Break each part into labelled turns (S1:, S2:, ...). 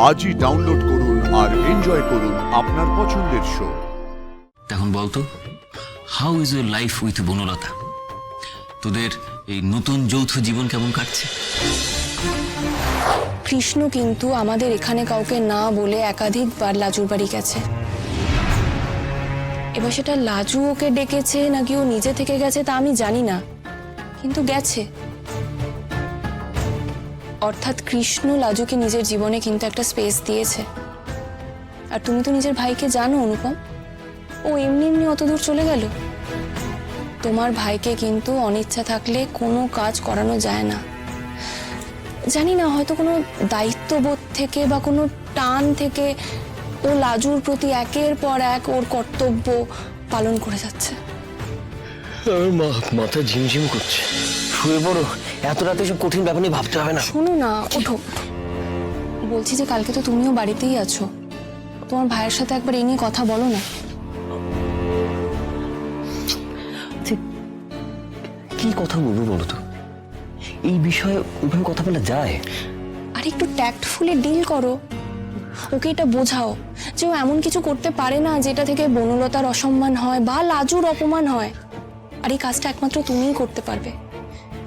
S1: আজই ডাউনলোড করুন আর এনজয় করুন আপনার পছন্দের শো।
S2: এখন বলতো, how is your life with Banalata? তোদের এই নতুন যৌথ জীবন কেমন কাটছে?
S3: কৃষ্ণ কিন্তু আমাদের এখানে কাউকে না বলে একাধিকবার লাজুর বাড়ি গেছে। এবার সেটা লাজু ওকে ডেকেছে নাকি ও নিজে থেকে গেছে তা আমি জানি না, কিন্তু গেছে। অর্থাৎ কৃষ্ণ লাজুকে নিজের জীবনে কিন্তু একটা স্পেস দিয়েছে। আর তুমি তো নিজের ভাইকে জানো অনুপম, ও এমনি এমনি অত দূর চলে গেল। তোমার ভাইকে কিন্তু অনিচ্ছা থাকলে কোনো কাজ করানো যায় না। জানি না, হয়তো কোনো দায়িত্ববোধ থেকে বা কোনো টান থেকে ও লাজুর প্রতি একের পর এক ওর কর্তব্য পালন করে যাচ্ছে।
S4: মাথা ঝিমঝিম করছে, শুয়ে পড়ো। এত রাতে সব কঠিন ব্যাপার নিয়ে ভাবতে হবে না।
S3: শোনো না, ওঠো। বলছি যে কালকে তো তুমিও বাড়িতেই আছো, তোমার ভাইয়ের সাথে একবার এই নিয়ে কথা বলো না।
S4: কি কথা বলবো বলো তো? এই বিষয়ে ওইভাবে কথা বলা যায়?
S3: আর একটু ট্যাক্টফুলি ডিল করো, ওকে এটা বোঝাও যে ও এমন কিছু করতে পারে না যেটা থেকে বনলতার অসম্মান হয় বা লাজুর অপমান হয়। আর এই কাজটা একমাত্র তুমিই করতে পারবে।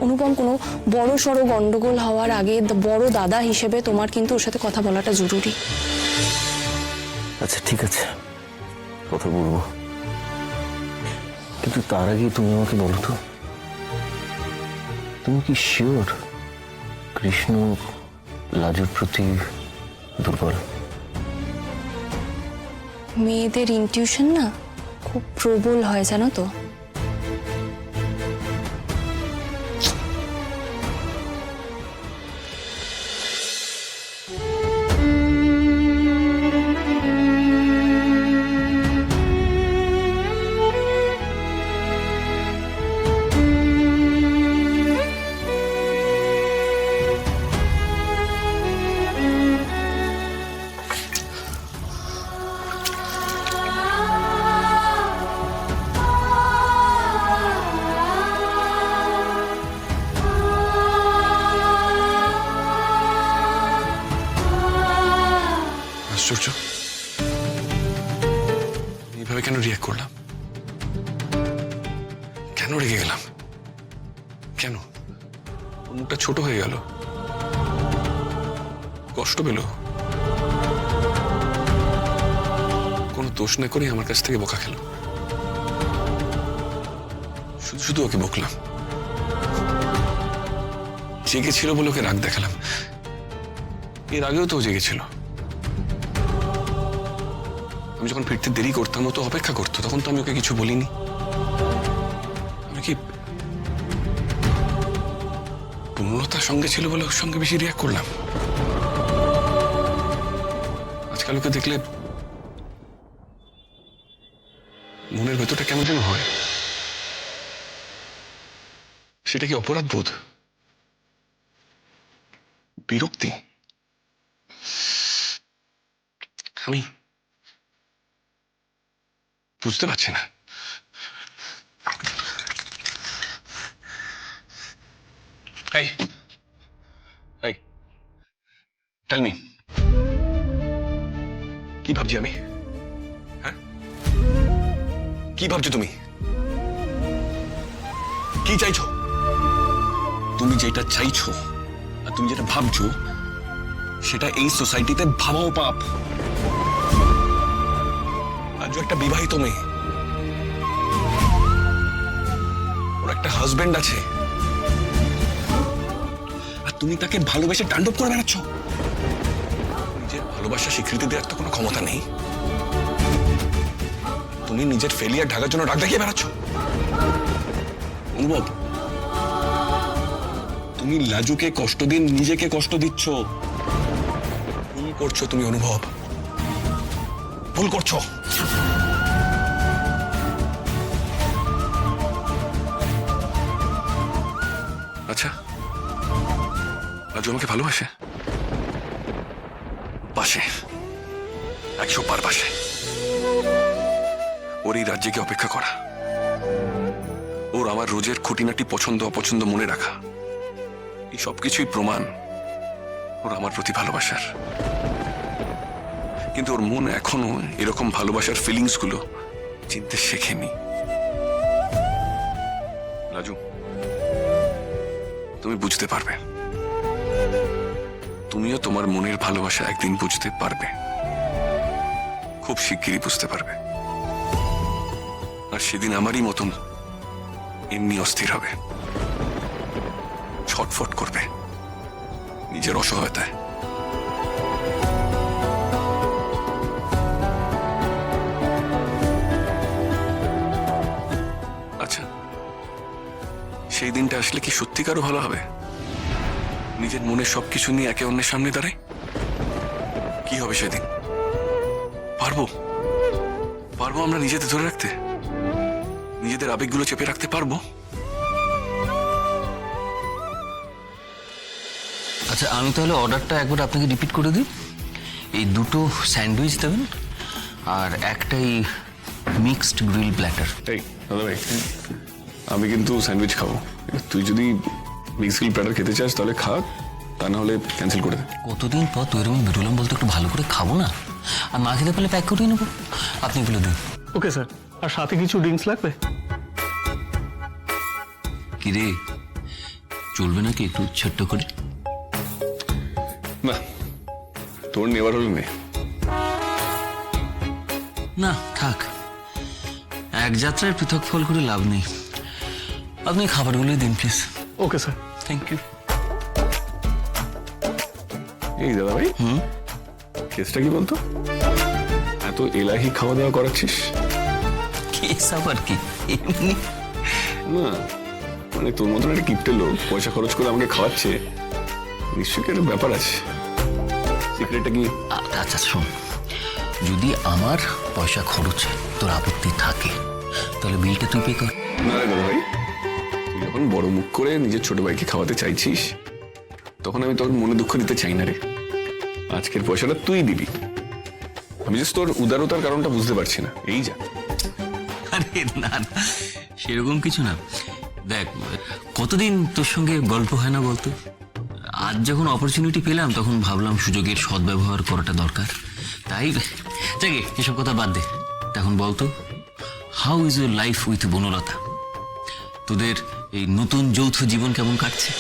S3: অনুপম, কোনো বড় সড়ো গন্ডগোল হওয়ার আগে বড় দাদা হিসেবে তোমার কিন্তু ওর সাথে কথা বলাটা জরুরি।
S4: আচ্ছা ঠিক আছে, কথা বলবো, কিন্তু তার আগে তুমি আমাকে বলো তো, তুমি কি শিওর কৃষ্ণ লাজুর প্রতি দুর্বল?
S3: মেয়েদের ইনটিউশন না খুব প্রবল হয়, জানো তো।
S5: আশ্চর্য, এইভাবে কেন রিয়াক্ট করলাম? কেন রেগে গেলাম? কেন ওর মুখটা ছোট হয়ে গেল? কষ্ট পেল? কোনো দোষ না করে আমার কাছ থেকে বকা খেল। শুধু শুধু ওকে বকলাম। জেগেছিল বলে ওকে রাগ দেখালাম। এর আগেও তো ও জেগেছিল। আমি যখন ফিরতে দেরি করতাম ও তো অপেক্ষা করতো, তখন তো আমি ওকে কিছু বলিনি। আমি কি বনলতার সঙ্গে ছিল বলে ওর সঙ্গে বেশি রিয়াক্ট করলাম? আজকাল ওকে দেখলে মনের ভেতরটা কেমন যেন হয়। সেটা কি অপরাধ বোধ, বিরক্তি? আমি বুঝতে পারছি না। এই এই টেল মি, কি ভাবছি আমি? হ্যাঁ, কি ভাবছো তুমি? কি চাইছো? তুমি যেটা চাইছো আর তুমি যেটা ভাবছো সেটা এই সোসাইটিতে ভাবাও পাপ। আজও একটা বিবাহিত মেয়ে, ওর একটা হাজবেন্ড আছে, আর তুমি তাকে ভালোবেসে তাণ্ডব করে বেড়াচ্ছ। নিজের ভালোবাসা স্বীকৃতি দেওয়ার তো কোনো ক্ষমতা নেই। তুমি নিজের ফেলিয়ার ঢাকার জন্য রাগ দেখিয়ে বেড়াচ্ছ। অনুভব, তুমি লাজুকে কষ্ট দিন নিজেকে কষ্ট দিচ্ছ। ভুল করছো তুমি অনুভব, ভুল করছো। আচ্ছা, লাজু আমাকে ভালোবাসে? বাসে, 100 বার বাসে। ওর এই রাজ্যে গিয়ে অপেক্ষা করা, ওর আমার রোজের খুঁটিনাটি পছন্দ অপছন্দ মনে রাখা, এই সবকিছুই প্রমাণ ওর আমার প্রতি ভালোবাসার। কিন্তু ওর মন এখনো এরকম ভালোবাসার ফিলিংস গুলো চিনতে শেখেনি। রাজু, তুমি বুঝতে পারবে, তুমিও তোমার মনের ভালোবাসা একদিন বুঝতে পারবে, খুব শিগগিরই বুঝতে পারবে। আর সেদিন আমারই মতন এমনি অস্থির হবে, ছটফট করবে নিজের অসহায়তায়। আচ্ছা, সেই দিনটা আসলে কি সত্যিকারও ভালো হবে? নিজের মনের সবকিছু নিয়ে একে অন্যের সামনে দাঁড়ায় কি হবে সেদিন? পারবো পারবো আমরা নিজেদের ধরে রাখতে, নিজেদের আবেগগুলো চেপে রাখতে পারবো?
S2: আচ্ছা, আমি তাহলে অর্ডারটা একবার আপনাকে রিপিট করে দিই। এই দুটো স্যান্ডউইচ দেবেন আর একটাই মিক্সড গ্রিল প্ল্যাটার।
S5: এই দাদা ভাই, আমি কিন্তু স্যান্ডউইচ খাবো, তুই যদি মিক্স গ্রিল প্ল্যাটার খেতে চাস তাহলে খা, তা না হলে ক্যান্সেল করে দে।
S2: কতদিন পর তুই এরকম বেরোলাম বলতে একটু ভালো করে খাবো না? আর না খেতে পারলে প্যাক করিয়ে নেবো, আপনি এগুলো দিন।
S6: ওকে স্যার, আর সাথে কিছু ড্রিঙ্কস লাগবে?
S2: কিরে, চলবে নাকি একটু ছোট্ট করে?
S5: না, তোর নেবার হলে নে।
S2: না থাক, এক যাত্রায় পৃথক ফল করে লাভ নেই। আপনি খাবারগুলোই দিন please.
S6: Okay sir.
S2: Thank you.
S5: এই দাদা ভাই, কেসটা কি বলতো? এত এলাহি খাওয়া দাওয়া করাচ্ছিস?
S2: কেস আবার কি, এমনি।
S5: না মানে তোর মতন একটা কিপটে লোক পয়সা খরচ করে আমাকে খাওয়াচ্ছে, নিশ্চয়ই কি একটা ব্যাপার আছে। সিক্রেটটা কি?
S2: আচ্ছা শোন, যদি আমার পয়সা খরচে তোর আপত্তি থাকে তাহলে বিলটা তুই পে কর।
S5: না রে দাদা ভাই, তুই যখন বড় মুখ করে নিজের ছোট ভাইকে খাওয়াতে চাইছিস তখন আমি তোর মনে দুঃখ দিতে চাই না রে। আজকের পয়সাটা তুই দিবি। আমি জাস্ট তোর উদারতার কারণটা বুঝতে পারছি না, এই যা।
S2: আরে না না, সেরকম কিছু না। দেখ, কতদিন তোর সঙ্গে গল্প হয় না বলতো? আজ যখন অপরচুনিটি পেলাম তখন ভাবলাম সুযোগের সদ্ব্যবহার করাটা দরকার। তাই যাকে এসব কথা বাদ দে, এখন বলতো how is your life with Banalata? তোদের এই নতুন যৌথ জীবন কেমন কাটছে?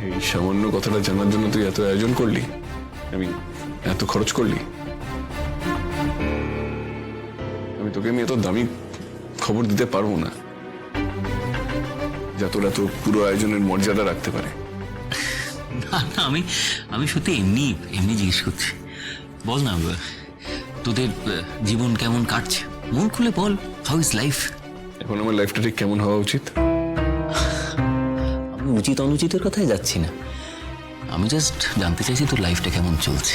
S5: এই সামান্য কথাটা জানার জন্য তুই এত আয়োজন করলি, আমি এত খরচ করলি? আমি তোকে আমি এত দামি খবর দিতে পারবো না যা তোর এত পুরো আয়োজনের মর্যাদা রাখতে পারে।
S2: না না, আমি সত্যি এমনি এমনি জিজ্ঞেস করছি। বল না, তোদের জীবন কেমন কাটছে? মন খুলে বল, হাউ ইজ লাইফ?
S5: এখন আমার লাইফটা ঠিক কেমন হওয়া উচিত?
S2: আমি উচিত অনুচিতের কথাই যাচ্ছি না, আমি জাস্ট জানতে চাইছি তোর লাইফটা কেমন চলছে।